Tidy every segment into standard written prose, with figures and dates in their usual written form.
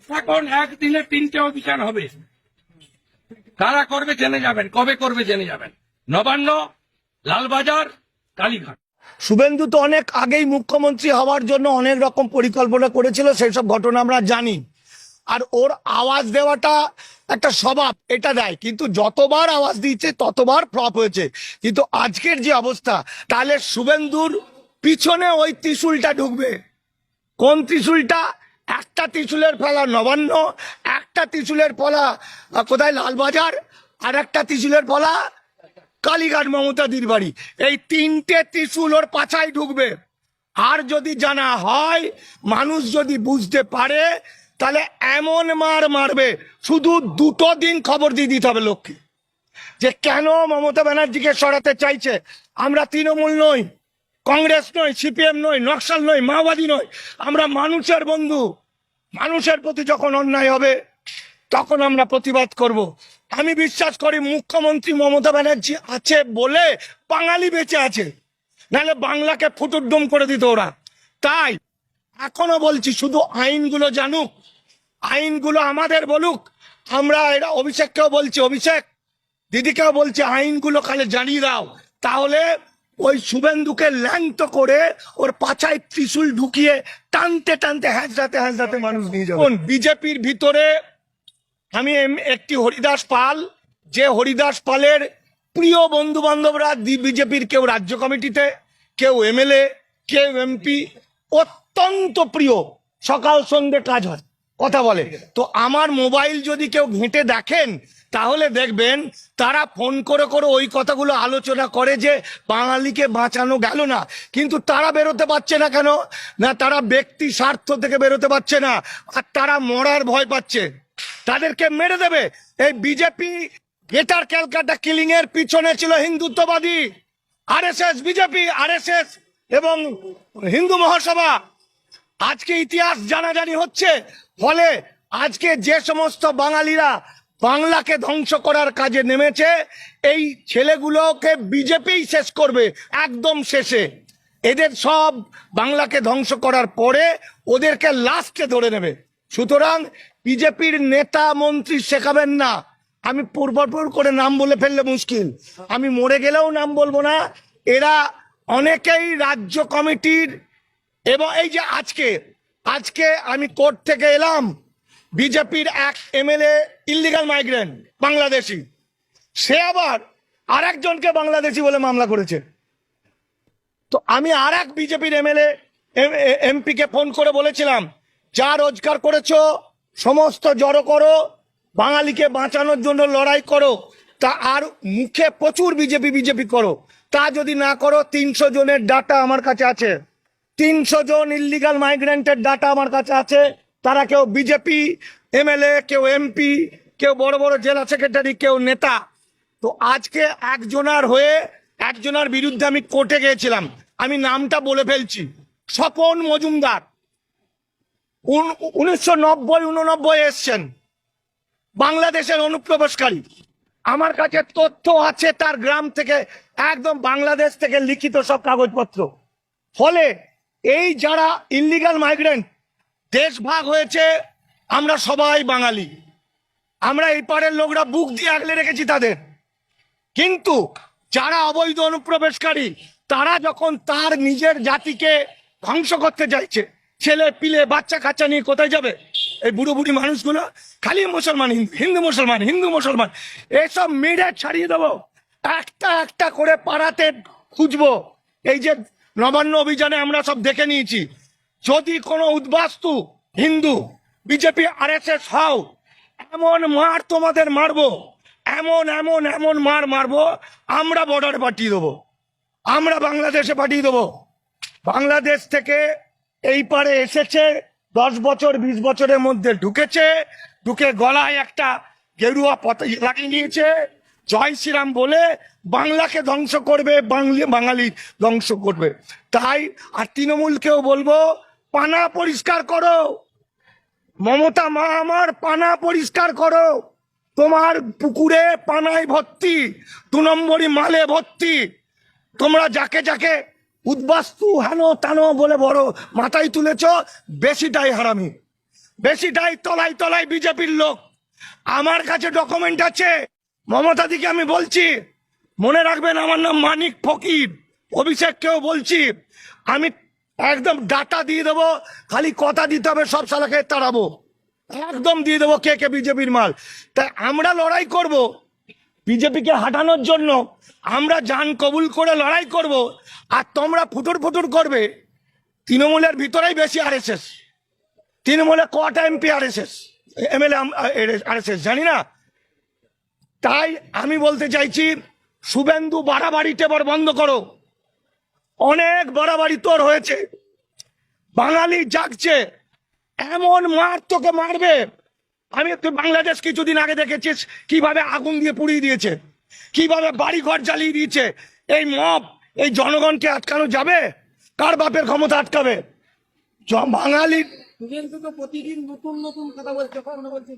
এখন একদিনে 3টে অভিযান হবে। কারা করবে জেনে যাবেন, কবে করবে জেনে যাবেন। নবান্ন, লালবাজার, কালীঘাট। শুভেন্দু তো অনেক আগেই মুখ্যমন্ত্রী হওয়ার জন্য অনেক রকম পরিকল্পনা করেছিল, সেই সব ঘটনা আমরা জানি। আর ওর আওয়াজ দেওয়াটা একটা স্বভাব, এটা দেয়, কিন্তু যতবার আওয়াজ দিয়েছে ততবার ফ্লপ হয়েছে। কিন্তু আজকের যে অবস্থা, তাহলে শুভেন্দুর পিছনে ওই ত্রিশূলটা ঢুকবে। কোন ত্রিশূলটা? একটা ত্রিশূলের ফলা নবান্ন, একটা ত্রিশূলের ফলা কোথায় লালবাজার, আর একটা ত্রিশূলের ফলা কালীঘাট মমতাদির বাড়ি। এই 3টে ত্রিশূল ওর পাছায় ঢুকবে। আর যদি জানা হয়, মানুষ যদি বুঝতে পারে, তাহলে এমন মার মারবে, শুধু 2টো দিন খবর দিয়ে দিতে হবে লোককে, যে কেন মমতা ব্যানার্জিকে সরাতে চাইছে। আমরা তৃণমূল নই, কংগ্রেস নই, সিপিএম নই, নকশাল নই, মাওবাদী নই, আমরা মানুষের বন্ধু। মানুষের প্রতি যখন অন্যায় হবে তখন আমরা প্রতিবাদ করব। আমি বিশ্বাস করি মুখ্যমন্ত্রী মমতা ব্যানার্জি আছে বলে বাঙালি বেঁচে আছে, নাহলে বাংলাকে ফুটুদ্দম করে দিত ওরা। তাই এখনো বলছি, শুধু আইনগুলো জানুক, আইনগুলো আমাদের বলুক। আমরা এরা অভিষেককেও বলছি, অভিষেক দিদিকেও বলছি, আইনগুলো খালি জানিয়ে দাও, তাহলে ওই শুভেন্দুকে ল্যাংত করে ওর পাছায় ত্রিশূল ঢুকিয়ে টানতে টানতে হ্যাঁচড়াতে মানুষ নিয়ে যাবে। বিজেপির ভিতরে আমি একটি হরিদাস পাল, যে হরিদাস পালের প্রিয় বন্ধু বান্ধবরা বিজেপির, কেউ রাজ্য কমিটিতে, কেউ এমএলএ, কেউ এমপি, অত্যন্ত প্রিয়, সকাল সন্ধ্যে কাজ হয়, কথা বলে। তো আমার মোবাইল যদি কেউ ঘেঁটে দেখেন, তাহলে দেখবেন তারা ফোন করে করে ওই কথাগুলো আলোচনা করে যে বাঙালিকে বাঁচানো গেল না। কিন্তু তারা বেরোতে পারছে না কেন? না, তারা ব্যক্তি স্বার্থ থেকে বেরোতে পারছে না, আর তারা মরার ভয় পাচ্ছে, তাদেরকে মেরে দেবে। এই বিজেপি গেটার ক্যালকাটা কিলিং এর পিছনে ছিল হিন্দুত্ববাদী আরএসএস, বিজেপি, আরএসএস এবং হিন্দু মহাসভা। আজকে ইতিহাস জানাজানি হচ্ছে। ফলে আজকে যে সমস্ত বাঙালিরা বাংলাকে ধ্বংস করার কাজে নেমেছে, এই ছেলেগুলোকে বিজেপি শেষ করবে, একদম শেষে। এদের সব বাংলাকে ধ্বংস করার পরে ওদেরকে লাস্টে ধরে নেবে। সুতরাং বিজেপির নেতা মন্ত্রী শেখাবেন না। আমি পূর্বপর করে নাম বলে ফেললে মুশকিল, আমি মরে গেলেও নাম বলবো না। এরা অনেকেই রাজ্য কমিটির, এবং এই যে আজকে আমি কোর্ট থেকে এলাম, বিজেপির এক এমএলএ ইল্লিগাল মাইগ্রেন্ট বাংলাদেশি, সে আবার আরেকজনকে বাংলাদেশি বলে মামলা করেছে। তো আমি আর এক বিজেপির এমএলএ এমপিকে ফোন করে বলেছিলাম, যা রোজগার করেছো সমস্ত জড়ো করো, বাঙালিকে বাঁচানোর জন্য লড়াই করো। তা আর মুখে প্রচুর বিজেপি করো, তা যদি না করো, 300 জনের ডাটা আমার কাছে আছে, 300 জন ইল্লিগাল মাইগ্রেন্টের ডাটা আমার কাছে আছে। তারা কেউ বিজেপি এমএলএ, কেউ এমপি, কেউ বড় বড় জেলা সেক্রেটারি, কেউ নেতা। তো আজকে একজনের বিরুদ্ধে আমি কোর্টে গিয়েছিলাম, আমি নামটা বলে ফেলছি, স্বপন মজুমদার, 1990-89 এসছেন, বাংলাদেশের অনুপ্রবেশকারী। আমার কাছে তথ্য আছে তার গ্রাম থেকে, একদম বাংলাদেশ থেকে লিখিত সব কাগজপত্র। ফলে এই যারা ইল্লিগাল মাইগ্রেন্ট, দেশ ভাগ হয়েছে, আমরা সবাই বাঙালি, আমরা এই পারের লোকরা বুক দিয়ে আগলে রেখেছি তাদের। কিন্তু যারা অবৈধ অনুপ্রবেশকারী, তারা যখন তার নিজের জাতিকে ধ্বংস করতে চাইছে, ছেলে পিলে বাচ্চা কাচ্চা নিয়ে কোথায় যাবে? এই বুড়ো বুড়ি মানুষগুলো খালি মুসলমান, হিন্দু মুসলমান, হিন্দু মুসলমান, এসব মেরে ছাড়িয়ে দেবো, একটা একটা করে পাড়াতে খুঁজবো। এই যে নবান্ন অভিযানে আমরা সব দেখে নিয়েছি, যদি কোনো উদ্বাস্তু হিন্দু বিজেপি আরএসএস হও, এমন মার তোমাদের মারবো, এমন এমন এমন মারবো, আমরা বর্ডারে পাঠিয়ে দেবো, আমরা বাংলাদেশে পাঠিয়ে দেবো। বাংলাদেশ থেকে এই পারে এসেছে, 10 বছর 20 বছরের মধ্যে ঢুকে গলায় একটা গেরুয়া পতাকা লাগিয়ে নিয়েছে, জয় শ্রীরাম বলে বাংলাকে ধ্বংস করবে, বাঙালি ধ্বংস করবে। তাই আর তৃণমূলকেও বলবো, পানা পরিষ্কার করো, মমতা মা আমার, পানা পরিষ্কার করো। তোমার পুকুরে পানায় ভর্তি, 2 নম্বরই মালে ভর্তি। তোমরা যাকে উদ্বাস্তু হেন তানো বলে বড় মাথায় তুলেছ, বেশিটাই হারামি। বেশিটাই তলায় তলায় বিজেপির লোক। আমার কাছে ডকুমেন্ট আছে, মমতা দিকে আমি বলছি, মনে রাখবেন আমার নাম মানিক ফকির, অভিষেককেও বলছি, আমি একদম ডাটা দিয়ে দেবো, খালি কথা দিতে হবে, সব শালাকে তাড়াবো, একদম দিয়ে দেবো কে কে বিজেপির মাল। তাই আমরা লড়াই করব বিজেপিকে হাঁটানোর জন্য, আমরা জান কবুল করে লড়াই করব। আর তোমরা ফুটুর ফুটুর করবে, তৃণমূলের ভিতরেই বেশি আরএসএস, তৃণমূলে কটা এমপি আরএসএস, এমএলএ আরএসএস জানি না। তাই আমি বলতে চাইছি, শুভেন্দু বাড়াবাড়িতে এবার বন্ধ করো, অনেক বাড়াবাড়ি তোর হয়েছে, বাঙালি জাগছে, এমন মার তোকে মারবে। আমি তুই বাংলাদেশ কিছুদিন আগে দেখেছিস কিভাবে আগুন দিয়ে পুড়িয়ে দিয়েছে, কিভাবে বাড়ি ঘর জ্বালিয়ে দিয়েছে। এই মব, এই জনগণকে আটকানো যাবে? কার বাপের ক্ষমতা আটকাবে? বাঙালি প্রতিদিন নতুন নতুন কথা বলছে, কখনো বলছে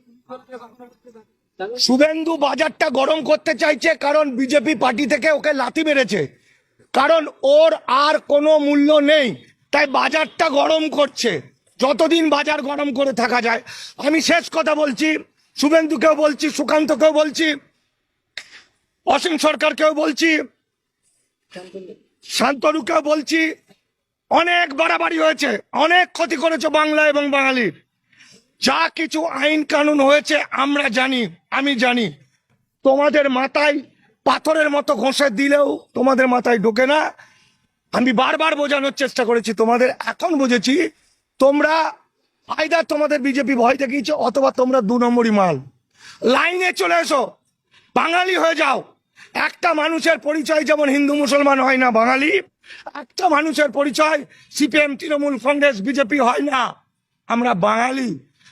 শুভেন্দু বাজারটা গরম করতে চাইছে, কারণ বিজেপি পার্টি থেকে ওকে লাথি মেরেছে, কারণ ওর আর কোনো মূল্য নেই, তাই বাজারটা গরম করছে। যতদিন বাজার গরম করে থাকা যায়। আমি শেষ কথা বলছি, শুভেন্দুকেও বলছি, সুকান্তকেও বলছি, অসীম সরকারকেও বলছি, শান্তনুকেও বলছি, অনেক বাড়াবাড়ি হয়েছে, অনেক ক্ষতি করেছে বাংলা এবং বাঙালির। যা কিছু আইন কানুন হয়েছে আমরা জানি, আমি জানি। তোমাদের মাথায় পাথরের মতো ঘষে দিলেও তোমাদের মাথায় ঢোকে না। আমি বারবার বোঝানোর চেষ্টা করেছি তোমাদের, এখন বুঝেছি তোমরা আইদার তোমাদের বিজেপি ভয় দেখিয়েছে, অথবা তোমরা 2 নম্বরই মাল। লাইনে চলে এসো, বাঙালি হয়ে যাও। একটা মানুষের পরিচয় যেমন হিন্দু মুসলমান হয় না, বাঙালি একটা মানুষের পরিচয় সিপিএম, তৃণমূল, কংগ্রেস, বিজেপি হয় না, আমরা বাঙালি।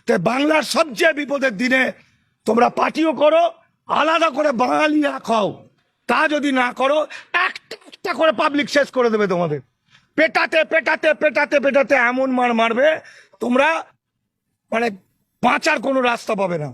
তাই বাংলার সবচেয়ে বিপদের দিনে তোমরা পার্টিও করো, আলাদা করে বাঙালি রাখাও। তা যদি না করো, একটা একটা করে পাবলিক শেষ করে দেবে তোমাদের, পেটাতে পেটাতে পেটাতে পেটাতে এমন মার মারবে তোমরা, মানে বাঁচার কোনো রাস্তা পাবে না।